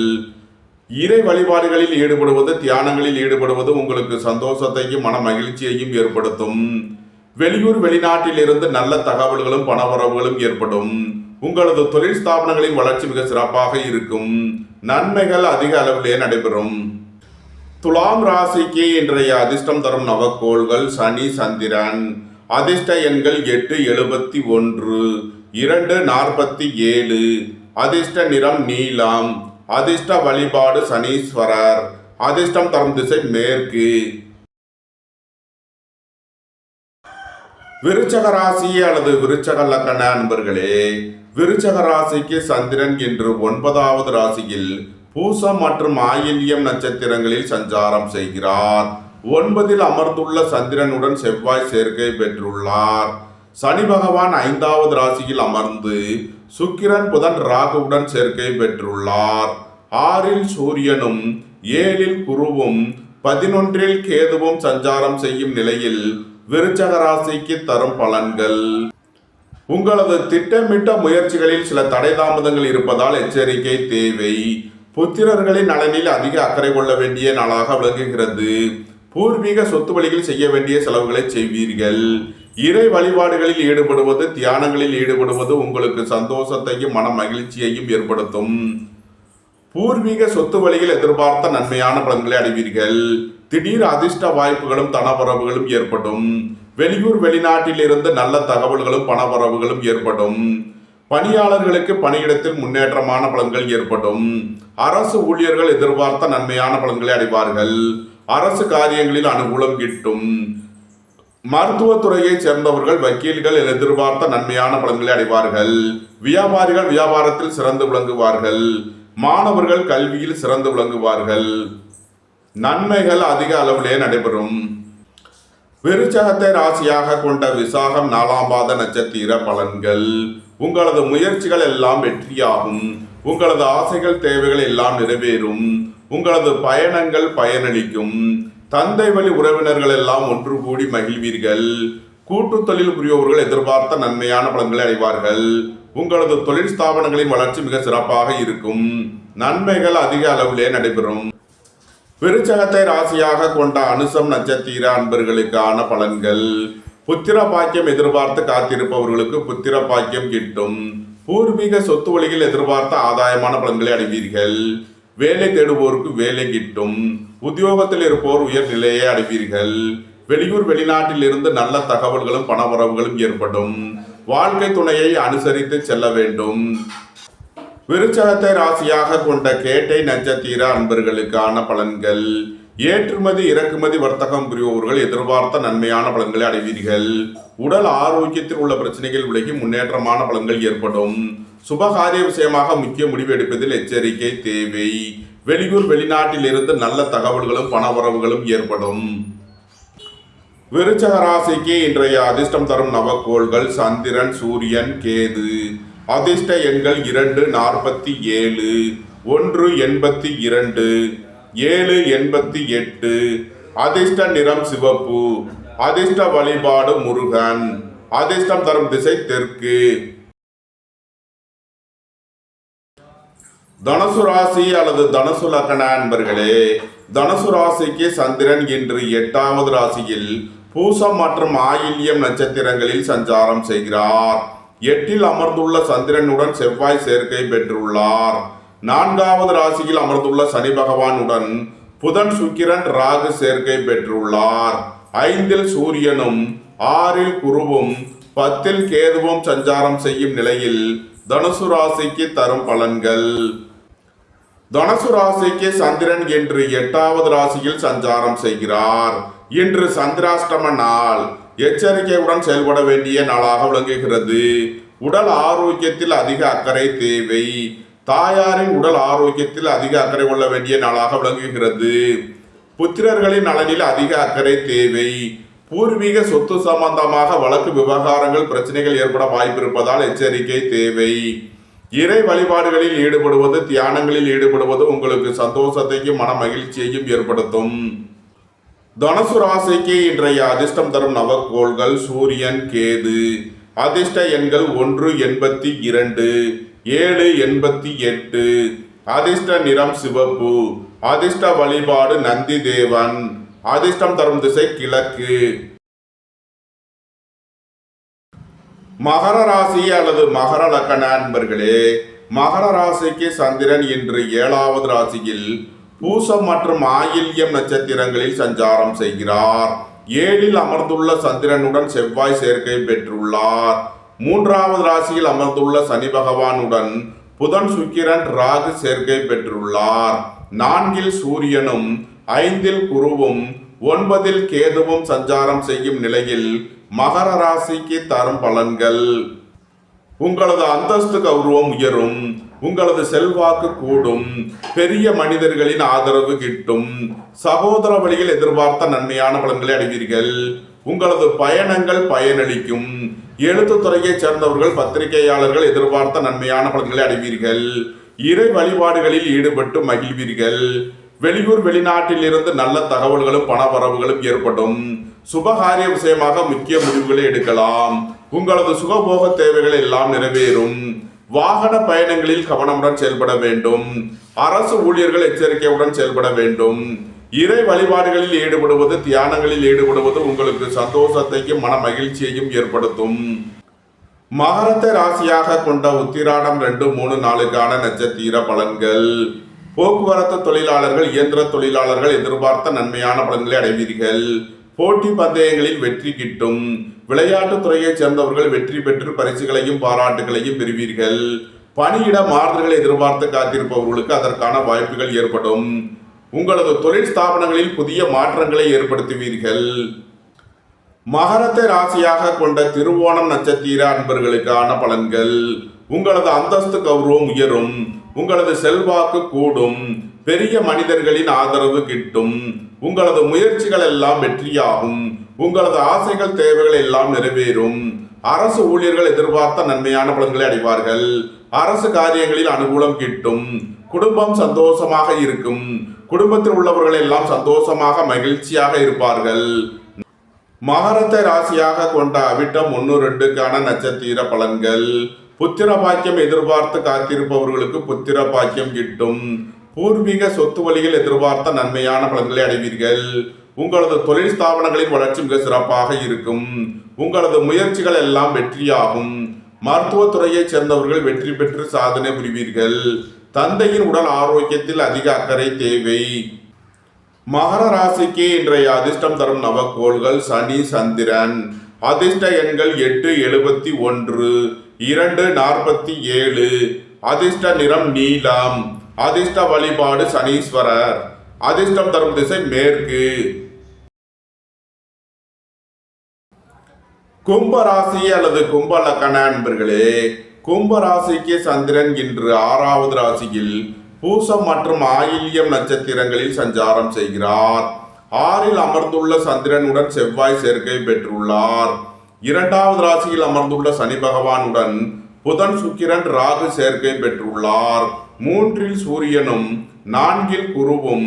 இறை வழிபாடுகளில் ஈடுபடுவது, தியானங்களில் ஈடுபடுவது உங்களுக்கு சந்தோஷத்தையும் மன மகிழ்ச்சியையும் ஏற்படுத்தும். வெளியூர் வெளிநாட்டில் இருந்து நல்ல தகவல்களும் பணவரவுகளும் ஏற்படும். உங்களது தொழில் ஸ்தாபனங்களின் வளர்ச்சி மிக சிறப்பாக இருக்கும். நன்மைகள் அதிக அளவிலே நடைபெறும். துலாம் ராசிக்கு இன்றைய அதிர்ஷ்டம் தரும் நவக்கோள்கள் சனி, சந்திரன். அதிர்ஷ்ட எண்கள் 8, 71, 2, 47. அதிர்ஷ்ட நிறம் நீலம். அதிர்ஷ்ட வழிபாடு சனீஸ்வரர். அதிர்ஷ்டம் தரும் திசை மேற்கு. விருச்சக ராசி அல்லது விருச்சக லக்ன அன்பர்களே, விருச்சக ராசிக்கு சந்திரன் இன்று 9வது ராசியில் பூசம் மற்றும் ஆயில்யம் நட்சத்திரங்களில் சஞ்சாரம் செய்கிறார். 9ல் அமர்ந்துள்ள சந்திரனுடன் செவ்வாய் சேர்க்கை பெற்றுள்ளார். சனி பகவான் 5வது ராசியில் அமர்ந்து சுக்கிரன், புதன், ராகுவுடன் சேர்க்கை பெற்றுள்ளார். 6ல் சூரியனும் 7ல் குருவும் 11ல் கேதுவும் சஞ்சாரம் செய்யும் நிலையில் விருச்சக ராசிக்கு தரும் பலன்கள். உங்களது திட்டமிட்ட முயற்சிகளில் சில தடை தாமதங்கள் இருப்பதால் எச்சரிக்கை தேவை. புத்திரர்களின் நலனில் அதிக அக்கறை கொள்ள வேண்டிய நாளாக விளங்குகிறது. பூர்வீக சொத்து வழியில் செய்ய வேண்டிய செலவுகளை செய்வீர்கள். இறை வழிபாடுகளில் ஈடுபடுவது, தியானங்களில் ஈடுபடுவது உங்களுக்கு சந்தோஷத்தையும் மன மகிழ்ச்சியையும் ஏற்படுத்தும். பூர்வீக சொத்து வழியில் எதிர்பார்த்த நன்மையான பலன்களை அடைவீர்கள். திடீர் அதிர்ஷ்ட வாய்ப்புகளும் தனவரவுகளும் ஏற்படும். வெளியூர் வெளிநாட்டில் இருந்து நல்ல தகவல்களும் பணவரவுகளும் ஏற்படும். பணியாளர்களுக்கு பணியிடத்தில் முன்னேற்றமான பலன்கள் ஏற்படும். அரசு ஊழியர்கள் எதிர்பார்த்த நன்மையான பலன்களை அடைவார்கள். அரசு காரியங்களில் அனுகூலம் கிட்டும். மருத்துவத்துறையைச் சேர்ந்தவர்கள், வக்கீல்கள் எதிர்பார்த்த நன்மையான பலன்களை அடைவார்கள். வியாபாரிகள் வியாபாரத்தில் சிறந்து விளங்குவார்கள். மாணவர்கள் கல்வியில் சிறந்து விளங்குவார்கள். நன்மைகள் அதிக அளவிலே நடைபெறும். விருச்சகத்தை ராசியாக கொண்ட விசாகம் 4ஆம் பாத நட்சத்திர பலன்கள். உங்களது முயற்சிகள் எல்லாம் வெற்றியாகும். உங்களது ஆசைகள், தேவைகள் எல்லாம் நிறைவேறும். உங்களது பயணங்கள் பயனளிக்கும். தந்தை வழி உறவினர்கள் எல்லாம் ஒன்று கூடி மகிழ்வீர்கள். கூட்டு தொழில் புரியோர்கள் எதிர்பார்த்த நன்மையான பலன்களை அடைவார்கள். உங்களது தொழில் ஸ்தாபனங்களின் வளர்ச்சி மிக சிறப்பாக இருக்கும். நன்மைகள் அதிக அளவிலே நடைபெறும். விருச்சகத்தை ராசியாக கொண்ட அனுசம் நட்சத்திர அன்பர்களுக்கான பலன்கள். புத்திர பாக்கியம் எதிர்பார்த்து காத்திருப்பவர்களுக்கு புத்திர பாக்கியம் கிட்டும். பூர்வீக சொத்து வழியில் எதிர்பார்த்த ஆதாயமான பலன்களை அடைவீர்கள். வேலை தேடுவோருக்கு வேலை கிட்டும். உத்தியோகத்தில் இருப்போர் உயர் நிலையை அடைவீர்கள். வெளியூர் வெளிநாட்டில் இருந்து நல்ல தகவல்களும் பணவரவுகளும் ஏற்படும். வாழ்க்கை துணையை அனுசரித்து செல்ல வேண்டும். விருச்சகத்தை ராசியாக கொண்ட கேட்டை நட்சத்திர அன்பர்களுக்கான பலன்கள். ஏற்றுமதி இறக்குமதி வர்த்தகம் புரிபவர்கள் எதிர்பார்த்த நன்மையான பலன்களை அடைவீர்கள். உடல் ஆரோக்கியத்தில் உள்ள பிரச்சனைகள் விலகி முன்னேற்றமான பலன்கள் ஏற்படும். சுபகாரிய விஷயமாக முக்கிய முடிவு எடுப்பதில் எச்சரிக்கை தேவை. வெளியூர் வெளிநாட்டில் இருந்து நல்ல தகவல்களும் பணவரவுகளும் ஏற்படும். விருச்சக ராசிக்கு இன்றைய அதிர்ஷ்டம் தரும் நவக்கோள்கள் சந்திரன், சூரியன், கேது. அதிர்ஷ்ட எண்கள் 247, 182, 788. அதிர்ஷ்ட நிறம் சிவப்பு. அதிர்ஷ்ட வழிபாடு முருகன். அதிர்ஷ்டம் தரும் திசை தெற்கு. தனுசு ராசி அல்லது தனுசு லக்ன அன்பர்களே, தனுசு ராசிக்கு சந்திரன் இன்று 8வது ராசியில் பூசம் மற்றும் ஆயில்யம் நட்சத்திரங்களில் சஞ்சாரம் செய்கிறார். 8ல் அமர்ந்துள்ள சந்திரனுடன் செவ்வாய் சேர்க்கை பெற்றுள்ளார். 4வது ராசியில் அமர்ந்துள்ள சனி பகவானுடன் புதன், சுக்கிரன், ராகு சேர்க்கை பெற்றுள்ளார். 5ல் சூரியனும் 6ல் குருவும் 10ல் கேதுவும் சஞ்சாரம் செய்யும் நிலையில் தனுசு ராசிக்கு தரும் பலன்கள். தனுசு ராசிக்கு சந்திரன் இன்று 8வது ராசியில் சஞ்சாரம் செய்கிறார். இன்று சந்திராஷ்டம நாள். எச்சரிக்கையுடன் செயல்பட வேண்டிய நாளாக விளங்குகிறது. உடல் ஆரோக்கியத்தில் அதிக அக்கறை தேவை. தாயாரின் உடல் ஆரோக்கியத்தில் அதிக அக்கறை கொள்ள வேண்டிய நாளாக விளங்குகிறது. புத்திரர்களின் நலனில் அதிக அக்கறை தேவை. பூர்வீக சொத்து சம்பந்தமாக வழக்கு விவகாரங்கள் பிரச்சனைகள் ஏற்பட வாய்ப்பு இருப்பதால் எச்சரிக்கை தேவை. இறை வழிபாடுகளில் ஈடுபடுவது, தியானங்களில் ஈடுபடுவது உங்களுக்கு சந்தோஷத்தையும் மன மகிழ்ச்சியையும் ஏற்படுத்தும். தனுசு ராசிக்கு இன்றைய அதிர்ஷ்டம் தரும் நவக்கோள்கள் சூரியன், கேது. அதிர்ஷ்ட எண்கள் 182, 788. அதிர்ஷ்ட நிறம் சிவப்பு. அதிர்ஷ்ட வழிபாடு நந்தி தேவன். அதிர்ஷ்டம் தரும் திசை கிழக்கு. மகர ராசி அல்லது மகர லக்ன அன்பர்களே, மகர ராசிக்கு சந்திரன் இன்று 7வது ராசியில் பூசம் மற்றும் ஆயில்யம் நட்சத்திரங்களில் சஞ்சாரம் செய்கிறார். 7ல் அமர்ந்துள்ள சந்திரனுடன் செவ்வாய் சேர்க்கை பெற்றுள்ளார். 3வது ராசியில் அமர்ந்துள்ள சனி பகவானுடன் புதன், சுக்கிரன், ராகு சேர்க்கை பெற்றுள்ளார். 4ல் சூரியனும் 5ல் குருவும் 9ல் கேதுவும் சஞ்சாரம் செய்யும் நிலையில் மகர ராசிக்கு தரும் பலன்கள். உங்களது அந்தஸ்து கௌரவம் உயரும். உங்களது செல்வாக்கு கூடும். பெரிய மனிதர்களின் ஆதரவு கிட்டும். சகோதர வழியில் எதிர்பார்த்த நன்மையான பலன்களை அடைவீர்கள். உங்களது பயணங்கள் பயனளிக்கும். எழுத்துத்துறையைச் சேர்ந்தவர்கள், பத்திரிகையாளர்கள் எதிர்பார்த்த நன்மையான பலன்களை அடைவீர்கள். இறை வழிபாடுகளில் ஈடுபட்டு மகிழ்வீர்கள். வெளியூர் வெளிநாட்டில் இருந்து நல்ல தகவல்களும் பணவரவுகளும் ஏற்படும். சுபகாரிய விஷயமாக முக்கிய முடிவுகளை எடுக்கலாம். உங்களது சுகபோக தேவைகள் எல்லாம் நிறைவேறும். வாகன பயணங்களில் கவனமுடன் செயல்பட வேண்டும். அரசு ஊழியர்கள் எச்சரிக்கையுடன் செயல்பட வேண்டும். இறை வழிபாடுகளில் ஈடுபடுவது, தியானங்களில் ஈடுபடுவது உங்களுக்கு சந்தோஷத்தையும் மன மகிழ்ச்சியையும் ஏற்படுத்தும். மகரத்தை ராசியாக கொண்ட உத்திராடம் 2, 3, 4க்கான நட்சத்திர பலன்கள். போக்குவரத்து தொழிலாளர்கள், இயந்திர தொழிலாளர்கள் எதிர்பார்த்த நன்மையான பலன்களை அடைவீர்கள். போட்டி பந்தயங்களில் வெற்றி கிட்டும். விளையாட்டுத் துறையைச் சேர்ந்தவர்கள் வெற்றி பெற்று பரிசுகளையும் பாராட்டுகளையும் பெறுவீர்கள். பணியிட மாறுதல்களை எதிர்பார்த்து காத்திருப்பவர்களுக்கு அதற்கான வாய்ப்புகள் ஏற்படும். உங்களது தொழில் ஸ்தாபனங்களில் புதிய மாற்றங்களை ஏற்படுத்துவீர்கள். மகரத்தை ராசியாக கொண்ட திருவோணம் நட்சத்திர அன்பர்களுக்கான பலன்கள். உங்களது அந்தஸ்து கௌரவம் உயரும். உங்களது செல்வாக்கு கூடும். பெரிய மனிதர்களின் ஆதரவு கிட்டும். உங்களது முயற்சிகள் எல்லாம் வெற்றியாகும். உங்களது ஆசைகள், தேவைகள் எல்லாம் நிறைவேறும். அரசு ஊழியர்கள் எதிர்பார்த்த நன்மையான பலன்களை அடைவார்கள். அரசு காரியங்களில் அனுகூலம் கிட்டும். குடும்பம் சந்தோஷமாக இருக்கும். குடும்பத்தில் உள்ளவர்கள் எல்லாம் சந்தோஷமாக மகிழ்ச்சியாக இருப்பார்கள். மகரத்தை ராசியாக கொண்ட அவிட்டம் 1, 2க்கான நட்சத்திர பலன்கள். புத்திர பாக்கியம் எதிர்பார்த்து காத்திருப்பவர்களுக்கு புத்திர பாக்கியம் கிட்டும். பூர்வீக சொத்து வழியில் எதிர்பார்த்த நன்மையான பலன்களை அடைவீர்கள். உங்களது தொழில் ஸ்தாபனங்களின் வளர்ச்சி மிக சிறப்பாக இருக்கும். உங்களது முயற்சிகள் எல்லாம் வெற்றியாகும். மருத்துவத்துறையைச் சேர்ந்தவர்கள் வெற்றி பெற்று சாதனை புரிவீர்கள். தந்தையின் உடல் ஆரோக்கியத்தில் அதிக அக்கறை தேவை. மகர ராசிக்கு இன்றைய அதிர்ஷ்டம் தரும் நவக்கோள்கள் சனி, சந்திரன். அதிர்ஷ்ட எண்கள் 8, 71, 2, 47. அதிர்ஷ்ட நிறம் நீலம். அதிர்ஷ்ட வழிபாடு சனீஸ்வரர். அதிர்ஷ்டம் தரும் திசை மேற்கு. கும்பராசி அல்லது கும்ப லக்கண அன்பர்களே, கும்பராசிக்கு சந்திரன் இன்று 6வது ராசியில் பூசம் மற்றும் ஆயில்யம் நட்சத்திரங்களில் சஞ்சாரம் செய்கிறார். 6ல் அமர்ந்துள்ள சந்திரனுடன் செவ்வாய் சேர்க்கை பெற்றுள்ளார். 2வது ராசியில் அமர்ந்துள்ள சனி பகவானுடன் புதன், சுக்கிரன், ராகு சேர்க்கை பெற்றுள்ளார். 3ல் சூரியனும் 4ல் குருவும்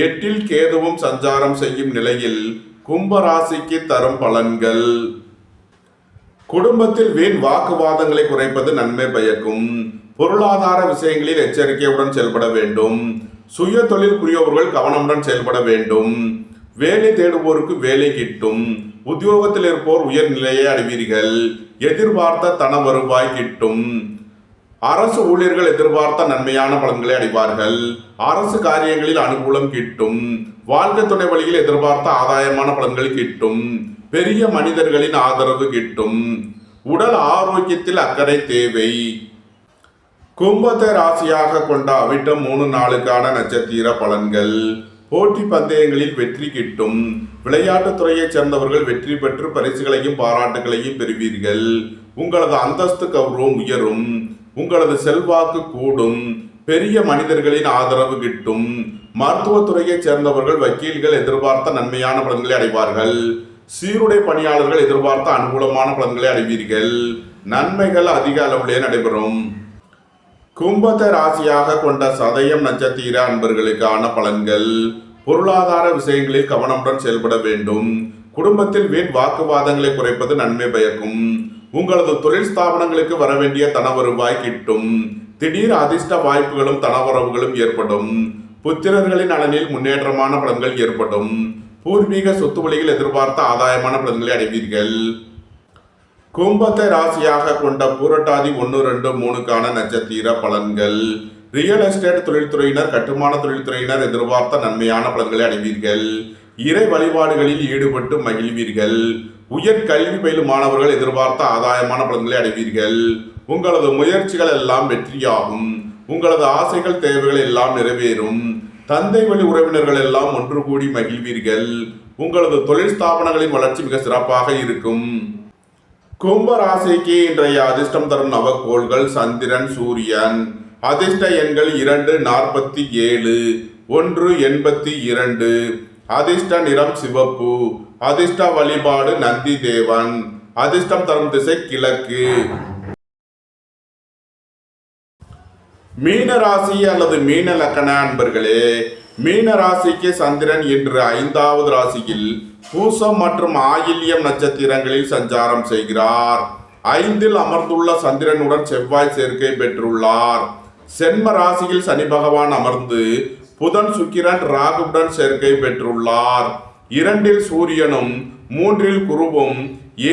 8ல் கேதுவும் சஞ்சாரம் செய்யும் நிலையில் கும்பராசிக்கு தரும் பலன்கள். குடும்பத்தில் வீண் வாக்குவாதங்களை குறைப்பது நன்மை பயக்கும். பொருளாதார விஷயங்களில் எச்சரிக்கையுடன் செயல்பட வேண்டும். சுய தொழில் புரியவர்கள் கவனமுடன் செயல்பட வேண்டும். வேலை தேடுவோருக்கு வேலை கிட்டும். உத்தியோகத்தில் இருப்போர் உயர் நிலையை அடைவீர்கள். எதிர்பார்த்த தன வருவாய் கிட்டும். அரசு ஊழியர்கள் எதிர்பார்த்த நன்மையான பலன்களை அடைவார்கள். அரசு காரியங்களில் அனுகூலம் கிட்டும். வாழ்க்கை துணை வழியில் எதிர்பார்த்த ஆதாயமான பலன்கள் கிட்டும். பெரிய மனிதர்களின் ஆதரவு கிட்டும். உடல் ஆரோக்கியத்தில் அக்கறை தேவை. கும்பத்தை ராசியாக கொண்ட அவிட்டம் 3 நாளுக்கான நட்சத்திர பலன்கள். போட்டி பந்தயங்களில் வெற்றி கிட்டும். விளையாட்டுத் துறையைச் சேர்ந்தவர்கள் வெற்றி பெற்று பரிசுகளையும் பாராட்டுகளையும் பெறுவீர்கள். உங்களது அந்தஸ்து கௌரவம் உயரும். உங்களது செல்வாக்கு கூடும். பெரிய மனிதர்களின் ஆதரவு கிட்டும். மருத்துவத்துறையைச் சேர்ந்தவர்கள் வக்கீல்கள் எதிர்பார்த்த நன்மையான பலன்களை அடைவார்கள். சீருடை பணியாளர்கள் எதிர்பார்த்த அனுகூலமான பலன்களை அடைவீர்கள். நன்மைகள் அதிக அளவிலே நடைபெறும். கும்பத்தை ராசியாக கொண்ட சதயம் நட்சத்திர அன்பர்களுக்கான பலன்கள். பொருளாதார விஷயங்களில் கவனமுடன் செயல்பட வேண்டும். குடும்பத்தில் வீண் வாக்குவாதங்களை குறைப்பது நன்மை பயக்கும். உங்களது தொழில் ஸ்தாபனங்களுக்கு வரவேண்டிய தன வருவாய் கிட்டும். திடீர் அதிர்ஷ்ட வாய்ப்புகளும் தனவரவுகளும் ஏற்படும். புத்திரர்களின் நலனில் முன்னேற்றமான பலன்கள் ஏற்படும். பூர்வீக சொத்து வழியில் எதிர்பார்த்த ஆதாயமான பலன்களை அடைவீர்கள். கும்பத்தை ராசியாக கொண்ட பூரட்டாதி 1, 2, 3க்கான நட்சத்திர பலன்கள். ரியல் எஸ்டேட் தொழில்துறையினர், கட்டுமான தொழில்துறையினர் எதிர்பார்த்த நன்மையான பலன்களை அடைவீர்கள். இறை வழிபாடுகளில் ஈடுபட்டு மகிழ்வீர்கள். உயர் கல்வி பயிலும் மாணவர்கள் எதிர்பார்த்த ஆதாயமான பலன்களை அடைவீர்கள். உங்களது முயற்சிகள் எல்லாம் வெற்றியாகும். உங்களது ஆசைகள் தேவைகள் எல்லாம் நிறைவேறும். தந்தை வழி உறவினர்கள் எல்லாம் ஒன்று கூடி மகிழ்வீர்கள். உங்களது தொழில் ஸ்தாபனங்களின் வளர்ச்சி மிக சிறப்பாக இருக்கும். கும்ப ராசிக்கு இன்றைய அதிர்ஷ்டம் தரும் நவக்கோள்கள் சந்திரன், சூரியன். அதிர்ஷ்ட எண்கள் 2, 47, 1, 82. அதிர்ஷ்ட நிறம் சிவப்பு. அதிர்ஷ்ட வழிபாடு நந்தி தேவன். அதிர்ஷ்டம் தரும் திசை கிழக்கு. மீன ராசி அல்லது மீன லக்கண அன்பர்களே, மீன ராசிக்கு சந்திரன் இன்று 5வது ராசியில் பூசம் மற்றும் ஆயில்யம் நட்சத்திரங்களில் சஞ்சாரம் செய்கிறார். 5ல் அமர்ந்துள்ள சந்திரனுடன் செவ்வாய் சேர்க்கை பெற்றுள்ளார். சென்ம ராசியில் சனி பகவான் அமர்ந்து புதன், சுக்கிரன், ராகுவுடன் சேர்க்கை பெற்றுள்ளார். 2ல் சூரியனும் 3ல் குருவும்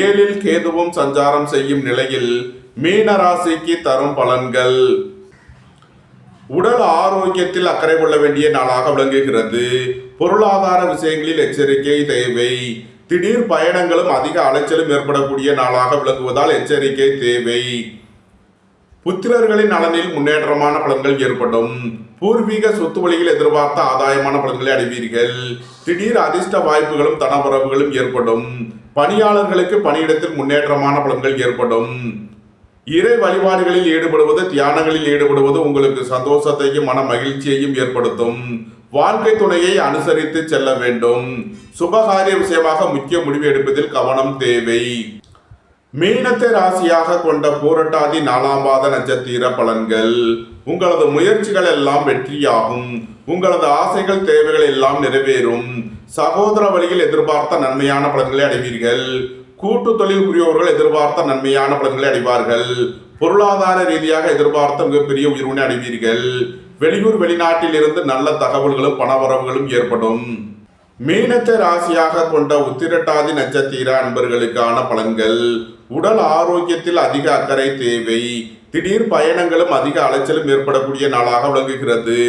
7ல் கேதுவும் சஞ்சாரம் செய்யும் நிலையில் மீன ராசிக்கு தரும் பலன்கள். உடல் ஆரோக்கியத்தில் அக்கறை கொள்ள வேண்டிய நாளாக விளங்குகிறது. பொருளாதார விஷயங்களில் எச்சரிக்கை தேவை. திடீர் பயணங்களும் அதிக அலைச்சலும் ஏற்படக்கூடிய நாளாக விளங்குவதால் எச்சரிக்கை தேவை. புத்திரர்களின் நலனில் முன்னேற்றமான பலன்கள் ஏற்படும். பூர்வீக சொத்து வழியில் எதிர்பார்த்த ஆதாயமான பலன்களை அடைவீர்கள். திடீர் அதிர்ஷ்ட வாய்ப்புகளும் தனவரவுகளும் ஏற்படும். பணியாளர்களுக்கு பணியிடத்தில் முன்னேற்றமான பலன்கள் ஏற்படும். இறை வழிபாடுகளில் ஈடுபடுவது, தியானங்களில் ஈடுபடுவது உங்களுக்கு சந்தோஷத்தையும் மன மகிழ்ச்சியையும் ஏற்படுத்தும். வாழ்க்கை துணையை அனுசரித்து செல்ல வேண்டும். சுபகாரிய விஷயமாக முக்கிய முடிவு எடுப்பதில் கவனம் தேவை. மீனத்தை ராசியாக கொண்ட பூரட்டாதி 4ஆம் பாத நட்சத்திர பலன்கள். உங்களது முயற்சிகள் எல்லாம் வெற்றியாகும். உங்களது ஆசைகள் தேவைகள் எல்லாம் நிறைவேறும். சகோதர வழியில் எதிர்பார்த்த நன்மையான பலன்களை அடைவீர்கள். கூட்டு தொழில் புரியவர்கள் எதிர்பார்த்த நன்மையான பலன்களை அடைவார்கள். பொருளாதார ரீதியாக எதிர்பார்த்த மிகப்பெரிய உயர்வினை அடைவீர்கள். வெளியூர் வெளிநாட்டில் இருந்து நல்ல தகவல்களும் பணவரவுகளும் ஏற்படும். மீனத்தை ராசியாக கொண்ட உத்திரட்டாதி நட்சத்திர அன்பர்களுக்கான பலன்கள். உடல் ஆரோக்கியத்தில் அதிக அக்கறை தேவை. திடீர் பயணங்களும் அதிக அலைச்சலும் ஏற்படக்கூடிய நாளாக விளங்குகிறது.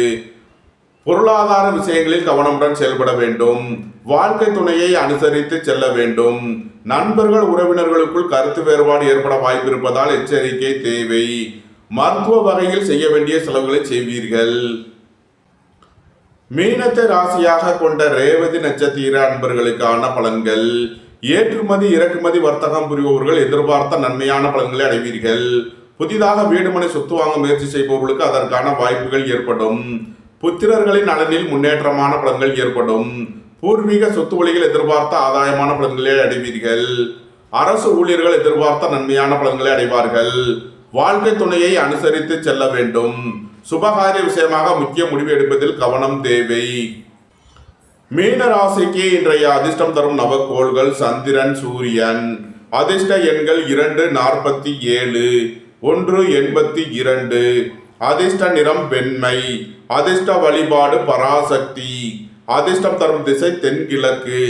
பொருளாதார விஷயங்களில் கவனமுடன் செயல்பட வேண்டும். வாழ்க்கை துணையை அனுசரித்து செல்ல வேண்டும். நண்பர்கள் உறவினர்களுக்குள் கருத்து வேறுபாடு ஏற்பட வாய்ப்பு இருப்பதால் எச்சரிக்கை தேவை. மருத்துவ வகையில் செய்ய வேண்டிய செலவுகளை செய்வீர்கள். மீனத்தை ராசியாக கொண்ட ரேவதி நட்சத்திர அன்பர்களுக்கான பலன்கள். ஏற்றுமதி இறக்குமதி வர்த்தகம் புரிபவர்கள் எதிர்பார்த்த நன்மையான பலன்களை அடைவீர்கள். புதிதாக வீடுமனை சொத்து வாங்க முயற்சி செய்பவர்களுக்கு அதற்கான வாய்ப்புகள் ஏற்படும். புத்திரர்களின் நலனில் முன்னேற்றமான பலன்கள் ஏற்படும். பூர்வீக சொத்து வழியில் எதிர்பார்த்த ஆதாயமான பலன்களை அடைவீர்கள். அரசு ஊழியர்கள் எதிர்பார்த்த நன்மையான பலன்களை அடைவார்கள். வாழ்க்கை துணையை அனுசரித்து செல்ல வேண்டும். சுபகாரிய விஷயமாக முக்கிய முடிவு எடுப்பதில் கவனம் தேவை. மீன ராசிக்கு இன்றைய அதிர்ஷ்டம் தரும் நவக்கோள்கள் சந்திரன், சூரியன். அதிர்ஷ்ட எண்கள் 2, 47, 1, 82. அதிர்ஷ்ட நிறம் வெண்மை. அதிர்ஷ்ட வழிபாடு பராசக்தி. அதிர்ஷ்டம் தரும் திசை தென்கிழக்கு.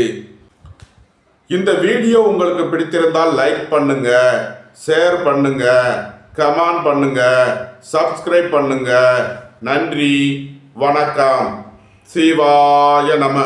இந்த வீடியோ உங்களுக்கு பிடித்திருந்தால் லைக் பண்ணுங்க, ஷேர் பண்ணுங்க, கமெண்ட் பண்ணுங்க, சப்ஸ்கிரைப் பண்ணுங்க. நன்றி, வணக்கம். சிவாய நம.